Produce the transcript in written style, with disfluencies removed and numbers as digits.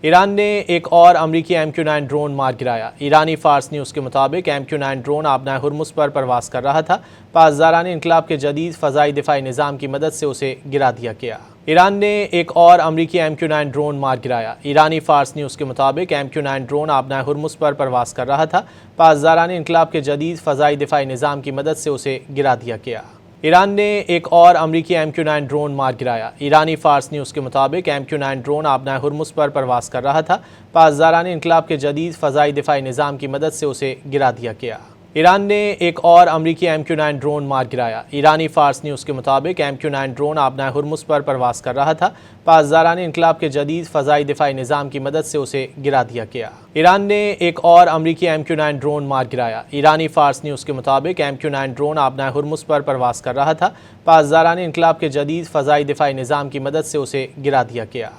ایران نے ایک اور امریکی MQ-9 ڈرون مار گرایا۔ ایرانی فارس نیوز کے مطابق MQ-9 ڈرون آبنائے ہرمز پر پرواز کر رہا تھا۔ پاسداران انقلاب کے جدید فضائی دفاعی نظام کی مدد سے اسے گرا دیا گیا۔ ایران نے ایک اور امریکی MQ-9 ڈرون مار گرایا۔ ایرانی فارس نیوز کے مطابق MQ-9 ڈرون آبنائے ہرمز پر پرواز کر رہا تھا۔ پاسداران انقلاب کے جدید فضائی دفاعی نظام کی مدد سے اسے گرا دیا گیا۔ ایران نے ایک اور امریکی MQ-9 ڈرون مار گرایا۔ ایرانی فارس نیوز کے مطابق MQ-9 ڈرون آبنائے ہرمز پر پرواز کر رہا تھا۔ پاسداران انقلاب کے جدید فضائی دفاعی نظام کی مدد سے اسے گرا دیا گیا۔ ایران نے ایک اور امریکی MQ-9 ڈرون مار گرایا۔ ایرانی فارس نیوز کے مطابق MQ-9 ڈرون آبنائے ہرمز پر پرواز کر رہا تھا۔ پاسداران انقلاب کے جدید فضائی دفاعی نظام کی مدد سے اسے گرا دیا گیا۔ ایران نے ایک اور امریکی MQ-9 ڈرون مار گرایا۔ ایرانی فارس نیوز کے مطابق MQ-9 ڈرون آبنائے ہرمز پر پرواز کر رہا تھا۔ پاسداران انقلاب کے جدید فضائی دفاعی نظام کی مدد سے اسے گرا دیا گیا۔